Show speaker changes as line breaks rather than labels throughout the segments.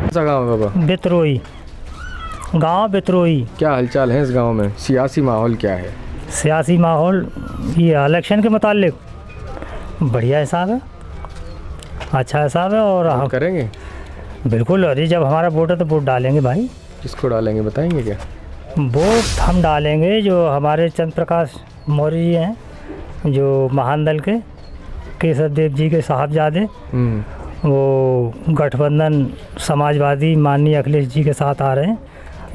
सा गाँव है बाबा?
बितरोई गांव, बितरोई।
क्या हालचाल है इस गांव में? सियासी माहौल क्या है?
सियासी माहौल ये इलेक्शन के मुतालिक बढ़िया हिसाब है, अच्छा हिसाब है। और हम
करेंगे
बिल्कुल। अरे जब हमारा वोट है तो वोट डालेंगे भाई।
किसको डालेंगे बताएंगे क्या?
वोट हम डालेंगे जो हमारे चंद्र प्रकाश मौर्य जी हैं, जो महान दल के केशव देव जी के साहबजादे, वो गठबंधन समाजवादी माननीय अखिलेश जी के साथ आ रहे हैं।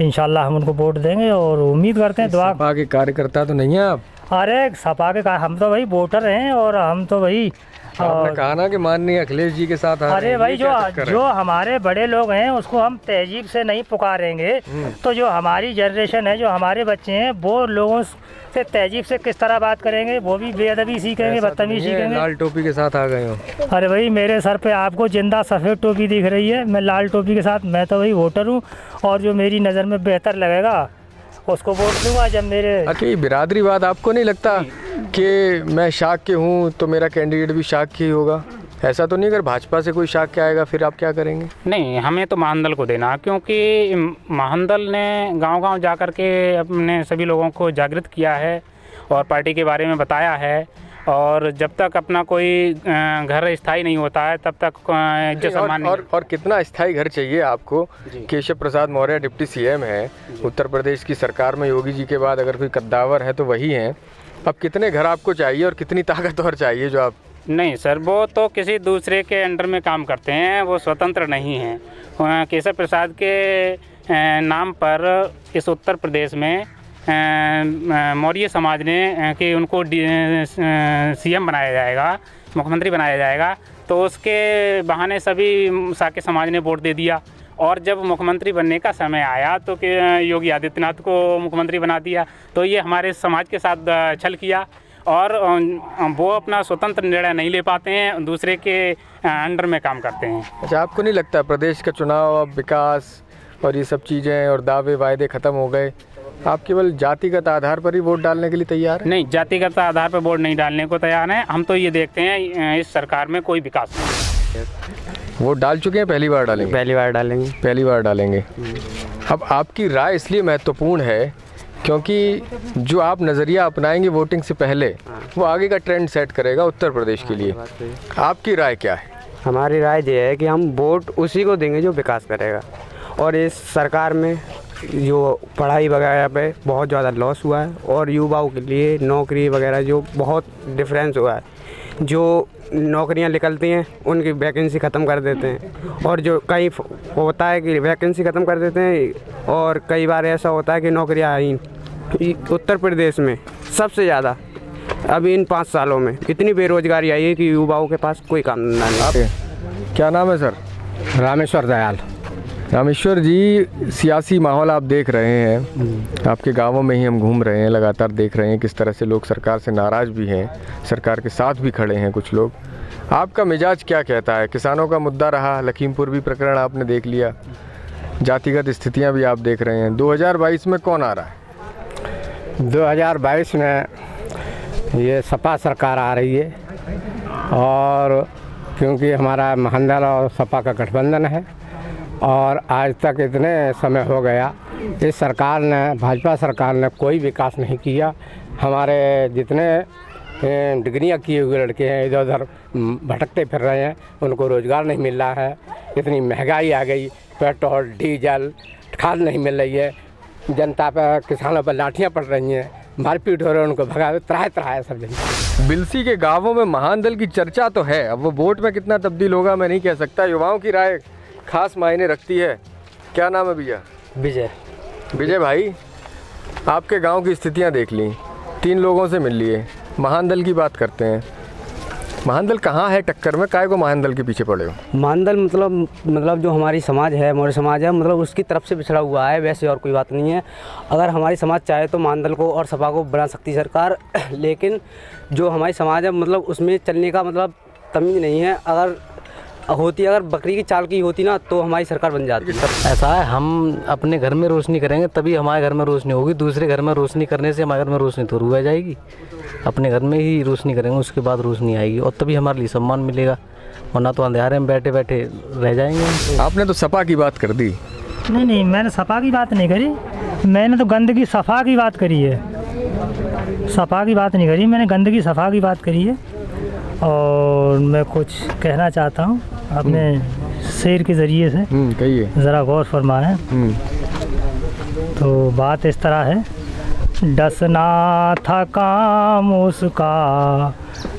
इंशाल्लाह हम उनको वोट देंगे और उम्मीद करते हैं दुआ।
सपा के कार्यकर्ता तो नहीं है आप?
अरे सपा के हम तो भाई वोटर हैं और हम तो भाई
आपने कहा ना कि माननीय अखिलेश जी के साथ आ रहे हैं।
अरे भाई जो हमारे बड़े लोग हैं उसको हम तहजीब से नहीं पुकारेंगे तो जो हमारी जनरेशन है, जो हमारे बच्चे हैं, वो लोगों से तहजीब से किस तरह बात करेंगे? वो भी बेअदबी सीखेंगे, बदतमीजी सीखेंगे।
लाल टोपी के साथ आ गए हो?
अरे भाई मेरे सर पे आपको जिंदा सफ़ेद टोपी दिख रही है, मैं लाल टोपी के साथ, मैं तो भाई वोटर हूँ और जो मेरी नज़र में बेहतर लगेगा उसको वोट दूंगा। जब मेरे
अच्छा, बिरादरी बात आपको नहीं लगता कि मैं शाख के हूँ तो मेरा कैंडिडेट भी शाख के ही होगा? ऐसा तो नहीं, अगर भाजपा से कोई शाख के आएगा फिर आप क्या करेंगे?
नहीं, हमें तो महानदल को देना, क्योंकि महानदल ने गांव-गांव जाकर के अपने सभी लोगों को जागृत किया है और पार्टी के बारे में बताया है। और जब तक अपना कोई घर स्थायी नहीं होता है तब तक जो सम्मान
और कितना स्थायी घर चाहिए आपको? केशव प्रसाद मौर्य डिप्टी सीएम है उत्तर प्रदेश की सरकार में, योगी जी के बाद अगर कोई कद्दावर है तो वही हैं। अब कितने घर आपको चाहिए और कितनी ताकतवर चाहिए जो आप?
नहीं सर, वो तो किसी दूसरे के अंडर में काम करते हैं, वो स्वतंत्र नहीं हैं। केशव प्रसाद के नाम पर इस उत्तर प्रदेश में मौर्य समाज ने कि उनको सीएम बनाया जाएगा, मुख्यमंत्री बनाया जाएगा, तो उसके बहाने सभी साके समाज ने वोट दे दिया। और जब मुख्यमंत्री बनने का समय आया तो कि योगी आदित्यनाथ को मुख्यमंत्री बना दिया। तो ये हमारे समाज के साथ छल किया और वो अपना स्वतंत्र निर्णय नहीं ले पाते हैं, दूसरे के अंडर में काम करते हैं।
अच्छा, आपको नहीं लगता प्रदेश का चुनाव, अब विकास और ये सब चीज़ें और दावे वायदे ख़त्म हो गए, आप केवल जातिगत आधार पर ही वोट डालने के लिए तैयार हैं?
नहीं, जातिगत आधार पर वोट नहीं डालने को तैयार हैं। हम तो ये देखते हैं इस सरकार में कोई विकास नहीं।
वोट डाल चुके हैं, पहली बार डालेंगे?
पहली बार डालेंगे।
पहली बार डालेंगे। अब आपकी राय इसलिए महत्वपूर्ण है क्योंकि जो आप नज़रिया अपनाएंगे वोटिंग से पहले वो आगे का ट्रेंड सेट करेगा उत्तर प्रदेश के लिए। आपकी राय क्या है?
हमारी राय ये है कि हम वोट उसी को देंगे जो विकास करेगा। और इस सरकार में जो पढ़ाई वगैरह पे बहुत ज़्यादा लॉस हुआ है और युवाओं के लिए नौकरी वगैरह जो बहुत डिफरेंस हुआ है, जो नौकरियां निकलती हैं उनकी वैकेंसी ख़त्म कर देते हैं। और जो कई होता है कि वैकेंसी ख़त्म कर देते हैं और कई बार ऐसा होता है कि नौकरियां आई। उत्तर प्रदेश में सबसे ज़्यादा अभी इन 5 सालों में इतनी बेरोजगारी आई है कि युवाओं के पास कोई काम धंधा नहीं।
क्या नाम है सर?
रामेश्वर दयाल।
रामेश्वर जी, सियासी माहौल आप देख रहे हैं, आपके गांवों में ही हम घूम रहे हैं, लगातार देख रहे हैं किस तरह से लोग सरकार से नाराज़ भी हैं, सरकार के साथ भी खड़े हैं कुछ लोग। आपका मिजाज क्या कहता है? किसानों का मुद्दा रहा, लखीमपुर भी प्रकरण आपने देख लिया, जातिगत स्थितियां भी आप देख रहे हैं। 2022 में कौन आ रहा है?
2022 में ये सपा सरकार आ रही है और क्योंकि हमारा महानदल और सपा का गठबंधन है और आज तक इतने समय हो गया इस सरकार ने, भाजपा सरकार ने कोई विकास नहीं किया। हमारे जितने डिग्रियां किए हुए लड़के हैं इधर उधर भटकते फिर रहे हैं, उनको रोज़गार नहीं मिल रहा है। इतनी महंगाई आ गई, पेट्रोल डीजल खाद नहीं मिल रही है, जनता पर, किसानों पर लाठियाँ पड़ रही हैं, मारपीट हो रही है, उनको भगा त्राह सब जन।
बिलसी के गाँवों में महान दल की चर्चा तो है, अब वो वोट में कितना तब्दील होगा मैं नहीं कह सकता। युवाओं की राय खास मायने रखती है। क्या नाम है भैया?
विजय।
विजय भाई, आपके गांव की स्थितियां देख ली, 3 लोगों से मिल लिए, महान दल की बात करते हैं। महान दल कहाँ है टक्कर में? काय को महान दल के पीछे पड़े हो?
महान दल मतलब जो हमारी समाज है, मौर्य समाज है, मतलब उसकी तरफ से पिछड़ा हुआ है, वैसे और कोई बात नहीं है। अगर हमारी समाज चाहे तो महान दल को और सपा को बना सकती सरकार, लेकिन जो हमारी समाज है मतलब उसमें चलने का मतलब तमीज़ नहीं है। अगर बकरी की चाल की होती ना तो हमारी सरकार बन जाती है।
ऐसा है, हम अपने घर में रोशनी करेंगे तभी हमारे घर में रोशनी होगी। दूसरे घर में रोशनी करने से हमारे घर में रोशनी तो रुक जाएगी। अपने घर में ही रोशनी करेंगे, उसके बाद रोशनी आएगी और तभी हमारे लिए सम्मान मिलेगा। वरना तो अंधेरे में बैठे बैठे रह जाएंगे।
आपने तो सपा की बात कर दी।
नहीं, मैंने सपा की बात नहीं करी, मैंने तो गंदगी सफ़ा की बात करी है। सपा की बात नहीं करी, मैंने गंदगी सफ़ा की बात करी है। और मैं कुछ कहना चाहता हूँ अपने शेर के ज़रिए से,
कहिए।
ज़रा गौर फरमाएं। तो बात इस तरह है, डसना था काम उसका,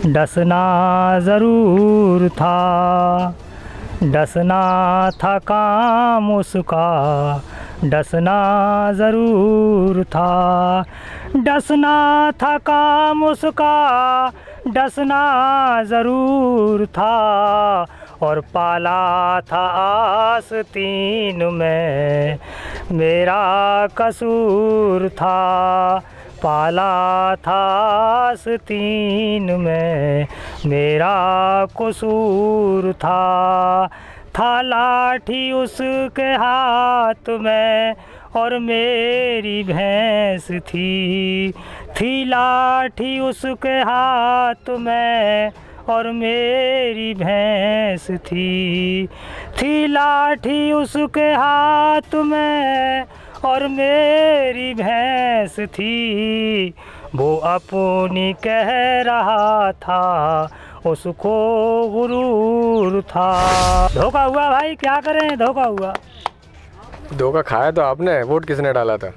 डसना ज़रूर था, डसना था काम उसका, डसना ज़रूर था, डसना था काम उसका, डसना ज़रूर था, और पाला था आस्तीन में मेरा कसूर था, पाला था आस्तीन में मेरा कसूर था लाठी उसके हाथ में और मेरी भैंस थी लाठी उसके हाथ में और मेरी भैंस थी लाठी उसके हाथ में और मेरी भैंस थी, वो अपनी कह रहा था उसको गुरूर था। धोखा हुआ भाई, क्या करें, धोखा हुआ।
धोखा खाया तो आपने। वोट किसने डाला था?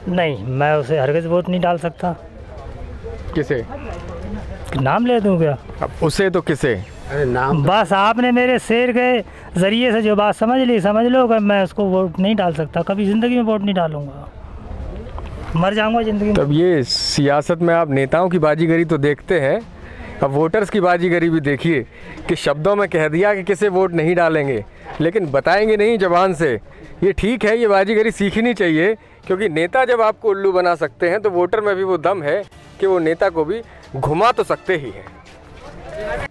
नहीं, मैं उसे हरगिज़ वोट नहीं डाल सकता।
किसे?
नाम ले दूं क्या?
अब उसे तो किसे?
अरे नाम
बस आपने मेरे शेर के ज़रिए से जो बात समझ ली, समझ लो कि मैं उसको वोट नहीं डाल सकता, कभी ज़िंदगी में वोट नहीं डालूंगा, मर जाऊंगा ज़िंदगी में।
तब ये सियासत में आप नेताओं की बाजीगरी तो देखते हैं, अब वोटर्स की बाजीगरी भी देखिए कि शब्दों में कह दिया कि किसे वोट नहीं डालेंगे, लेकिन बताएंगे नहीं ज़बान से। ये ठीक है, ये बाजीगरी सीखनी चाहिए, क्योंकि नेता जब आपको उल्लू बना सकते हैं तो वोटर में भी वो दम है कि वो नेता को भी घुमा तो सकते ही हैं।